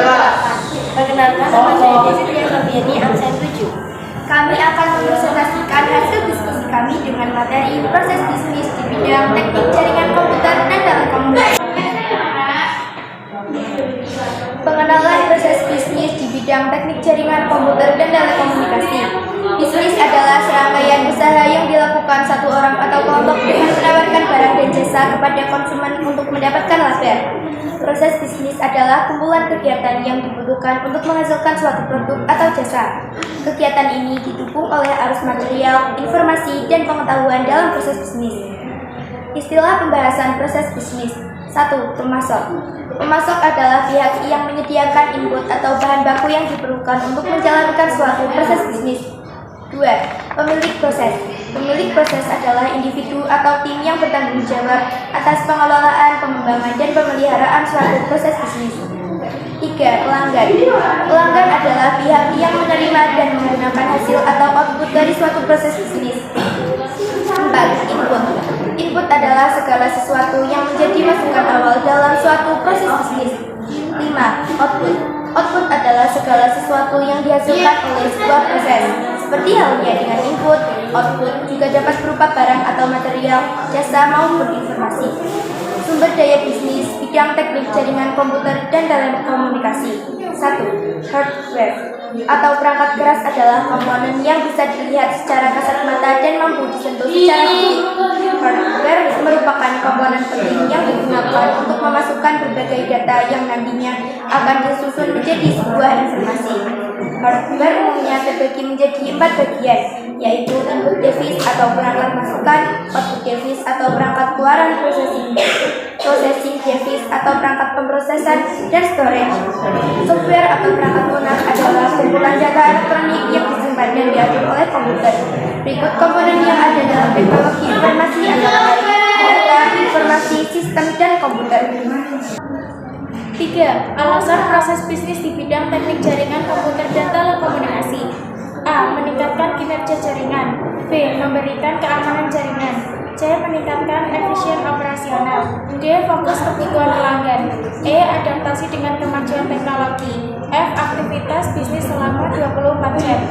Perkenalkan, nama saya Desi Triasabiani, absen 7. Kami akan mempresentasikan hasil diskusi kami dengan materi proses bisnis di bidang teknik jaringan komputer dan telekomunikasi. Pengenalan proses bisnis di bidang teknik jaringan komputer dan telekomunikasi. Bisnis adalah serangkaian usaha yang dilakukan satu orang atau kelompok dengan menawarkan barang dan jasa kepada konsumen untuk mendapatkan laba. Proses bisnis adalah kumpulan kegiatan yang dibutuhkan untuk menghasilkan suatu produk atau jasa. Kegiatan ini didukung oleh arus material, informasi, dan pengetahuan dalam proses bisnis. Istilah pembahasan proses bisnis. 1. Pemasok. Pemasok adalah pihak yang menyediakan input atau bahan baku yang diperlukan untuk menjalankan suatu proses bisnis. 2. Pemilik proses. Pemilik proses adalah individu atau tim yang bertanggung jawab atas pengelolaan, pengembangan, dan pemeliharaan suatu proses bisnis. 3. Pelanggan. Pelanggan adalah pihak yang menerima dan menggunakan hasil atau output dari suatu proses bisnis. 4. Input. Input adalah segala sesuatu yang menjadi masukan awal dalam suatu proses bisnis. 5. Output. Output adalah segala sesuatu yang dihasilkan oleh sebuah proses. Seperti halnya dengan input, output juga dapat berupa barang atau material, jasa maupun informasi. Sumber daya bisnis bidang teknik jaringan komputer dan telekomunikasi. 1. Hardware atau perangkat keras adalah komponen yang bisa dilihat secara kasat mata dan mampu disentuh secara fisik. Hardware merupakan komponen penting yang digunakan untuk memasukkan berbagai data yang nantinya akan disusun menjadi sebuah informasi. Hardware umumnya terbagi menjadi 4 bagian, yaitu input device atau perangkat masukan, output device atau perangkat keluaran processing device atau perangkat pemrosesan, dan storage. Software atau perangkat lunak adalah kumpulan data elektronik yang disimpan dan diatur oleh komputer. Berikut komponen yang ada dalam teknologi informasi adalah data, informasi, sistem, dan komputer. 3. Alasan proses bisnis di bidang teknik jaringan komputer dan telekomunikasi. A. Meningkatkan kinerja jaringan. B. Memberikan keamanan jaringan. C. Meningkatkan efisien operasional. D. Fokus kebutuhan pelanggan. E. Adaptasi dengan kemajuan teknologi. F. Aktivitas bisnis selama 24 jam.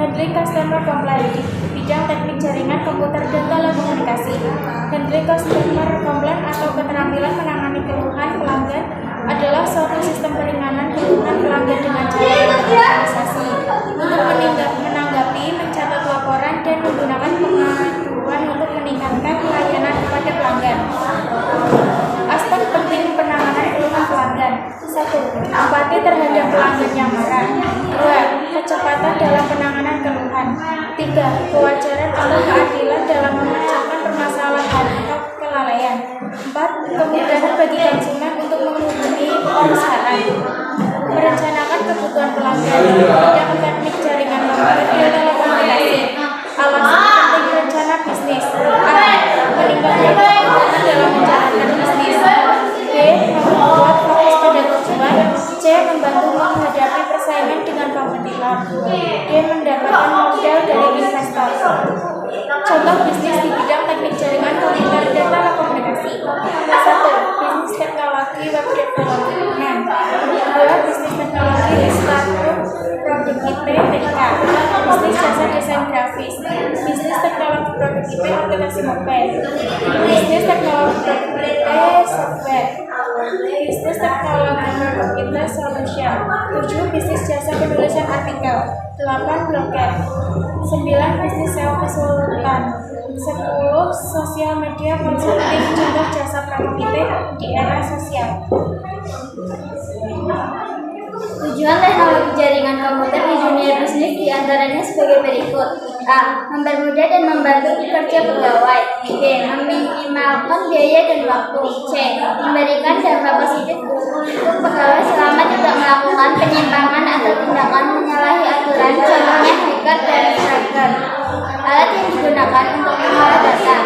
Handling customer complaint. Bidang teknik jaringan komputer dan telekomunikasi. Handling customer complaint atau keterampilan menangani keluhan pelanggan adalah suatu sistem peringanan keluhan pelanggan dengan cara terorganisasi untuk menanggapi, mencatat laporan, dan menggunakan pengaduan untuk meningkatkan pelayanan kepada pelanggan. Aspek penting penanganan keluhan pelanggan. 1. Empati terhadap pelanggan yang marah. 2. Kecepatan dalam penanganan keluhan. 3. Kewajaran atau keadilan dalam memecahkan permasalahan atau kelalaian. 4. Kemudahan bagi konsumen untuk menghubungi perusahaan. Merencanakan kebutuhan pelanggan bidang teknik jaringan komputer dan telekomunikasi. Alasan penting rencana bisnis. A. Meningkatkan kebutuhan dalam menjalankan bisnis. B. Membuat fokus pada tujuan. C. Membantu menghadapi persaingan dengan kompetitor. D. Mendapatkan modal dari investor. Contoh bisnis di bidang teknik jaringan komputer dan telekomunikasi. 1. Bisnis teknologi web development. 2. Bisnis teknologi Instagram Project IP TK. Bisnis jasa desain grafis. Bisnis teknologi Project IP aplikasi mobile. Bisnis teknologi Project IP software. Bisnis teknologi Project IP solution. 7. Bisnis jasa penulisan artikel. 8. Blogger. 9. Bisnis SEO konsultan. 10. Sosial media consulting, contoh jasa promotif di era sosial. Tujuan teknologi jaringan komputer di dunia bisnis diantaranya sebagai berikut. A. Mempermudah dan membantu kerja pegawai. B. Meminimalkan biaya dan waktu. C. Memberikan dampak positif untuk pegawai selama tidak melakukan penyimpangan atau tindakan menyalahi aturan, contohnya hacker dan hacker. Alat yang digunakan untuk mengolah data.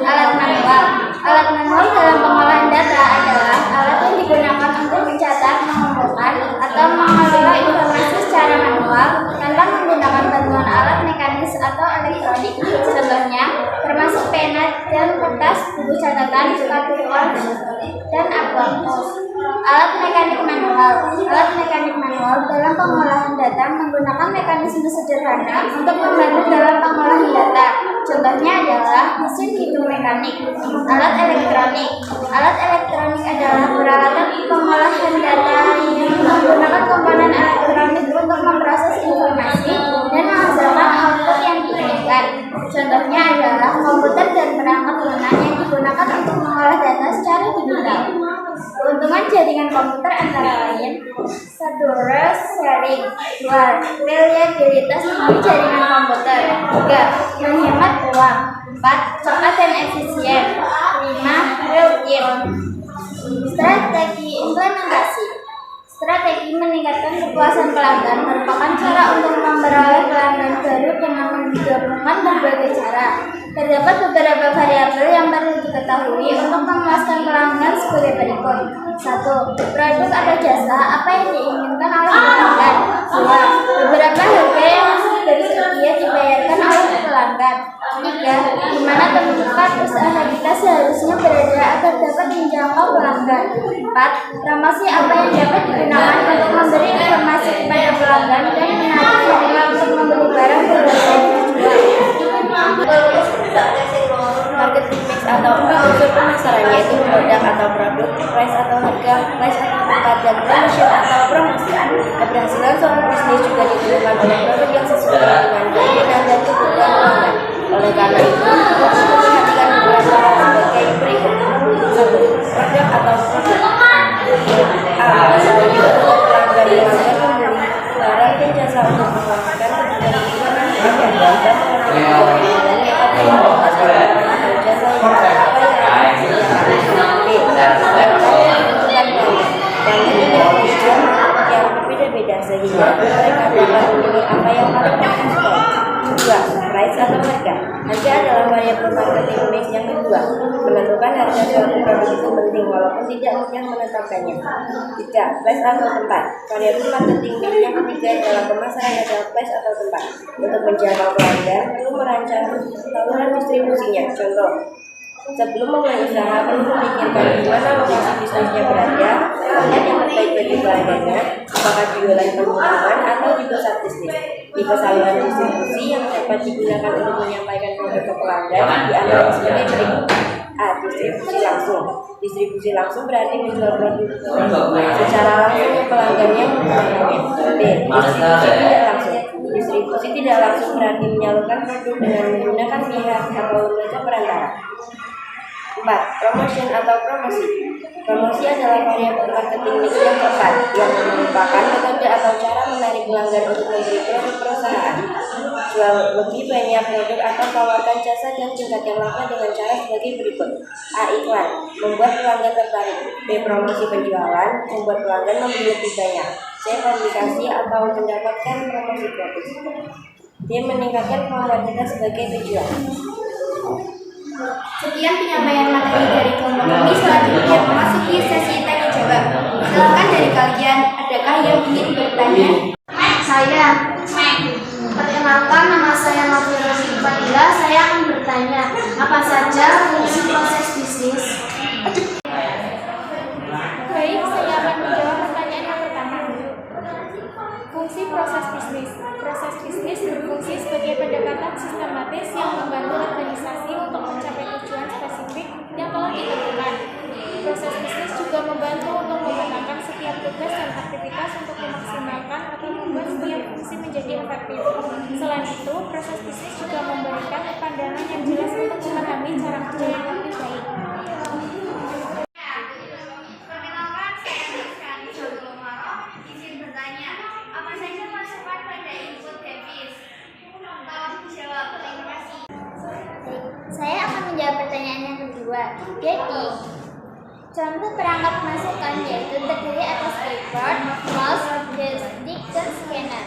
Alat manual. Alat manual dalam pengolahan data adalah alat yang digunakan untuk mencatat, mengumpulkan, atau mengelola informasi secara manual tanpa menggunakan bantuan alat mekanis atau elektronik. Contohnya, termasuk pena dan kertas, buku catatan, kartu uang, dan alat pos. Alat mekanik manual. Alat mekanik manual dalam pengolahan data menggunakan mekanisme sederhana untuk membantu dalam pengolahan data. Contohnya adalah mesin hitung mekanik. Alat elektronik. Alat elektronik adalah peralatan pengolahan data yang menggunakan komponen elektronik untuk memproses informasi dan menghasilkan output yang diinginkan. Contohnya adalah komputer dan perangkat lunak yang digunakan untuk mengolah data secara digital. Keuntungan jaringan komputer antara lain: 1. Real sharing. 2. Reliabilitas tinggi jaringan komputer. 3. Menghemat uang. 4. Cepat dan efisien. 5. Real-time. Strategi implementasi. Strategi meningkatkan kepuasan pelanggan merupakan cara untuk memperoleh pelanggan baru dengan menggabungkan berbagai cara. Terdapat beberapa variabel yang perlu diketahui untuk memuaskan pelanggan sebagai berikut. 1. Produk atau jasa apa yang diinginkan oleh pelanggan. 2. Beberapa harga yang masih bersedia dibayarkan oleh pelanggan. 3. Di mana tempat usaha kita seharusnya berada agar dapat menjangkau pelanggan. 4. Promosi apa yang dapat digunakan untuk memberi informasi kepada pelanggan dan menarik mereka untuk membeli barang berbagai Marketing mix atau unsur pemasaran yaitu produk atau produk, price atau harga, place atau tempat, dan promotion atau promosi. Keberhasilan seorang bisnis juga ditentukan oleh produk yang sesuai dengan keinginan dan kebutuhan pelanggan. Oleh karena itu, perhatikan beberapa hal sebagai berikut. 1. Produk atau produk. A. Sebagai bentuk pelanggan melanggar membeli barang dan jasa untuk memuaskan kebutuhan pelanggan dan yang berbeda-beda sehingga mereka dapat memilih apa yang paling mereka sukai. 2. Price atau harga. Harga adalah variabel marketing mix yang kedua. Menentukan harga suatu produk itu penting walaupun tidak mudah menetapkannya. 3. Place atau tempat. Variabel marketing mix yang ketiga dalam pemasaran adalah place atau tempat. Untuk menjangkau pelanggan perlu merancang saluran distribusinya. Contoh, sebelum memulai usaha perlu memikirkan di mana lokasi bisnisnya berada, pelanggan yang terbaik bagi pelanggannya, apakah jualan pengumuman atau di pusat bisnis. Tipe saluran distribusi yang dapat digunakan untuk menyampaikan produk ke pelanggan diantaranya sebagai berikut. A. Distribusi langsung. Distribusi langsung berarti menjual produk secara langsung ke pelanggan yang membutuhkannya. B. Distribusi tidak langsung. Distribusi tidak langsung berarti menyalurkan produk dengan menggunakan pihak atau lembaga perantara. 4. Promotion atau promosi. Promosi adalah variabel marketing mix yang keempat yang merupakan metode atau cara menarik pelanggan untuk membeli produk perusahaan. Jual lebih banyak produk atau tawarkan jasa dan tingkatkan laba dengan cara sebagai berikut. A. Iklan. Membuat pelanggan tertarik. B. Promosi penjualan. Membuat pelanggan membeli lebih banyak. C. Publikasi atau mendapatkan promosi gratis. D. Meningkatkan kemampuan kita sebagai penjual. Sekian penyampaian materi dari kelompok kami. Selanjutnya memasuki sesi tanya jawab. Silakan dari kalian, adakah yang ingin bertanya? Saya. Perkenalkan, nama saya Nofira Fadila. Saya akan bertanya, apa saja fungsi proses bisnis? Baik, saya akan menjawab pertanyaan yang pertama. Fungsi proses bisnis. Proses bisnis berfungsi sebagai pendekatan sistematis yang membantu organisasi untuk mencapai tujuan spesifik yang telah ditentukan. Proses bisnis juga membantu untuk memenangkan setiap tugas dan aktivitas untuk memaksimalkan atau membuat setiap fungsi menjadi efektif. Selain itu, proses bisnis juga memberikan pandangan yang jelas untuk memahami cara kerja yang lebih baik. Perkenalkan, saya Rizkani Jogomaro. Izin bertanya, apa saja masukan pada input habis? Tolong dijawab. Terima kasih. Saya akan menjawab pertanyaan yang kedua. Jadi, contoh perangkat masukan yaitu terdiri atas keyboard, mouse, joystick, dan scanner.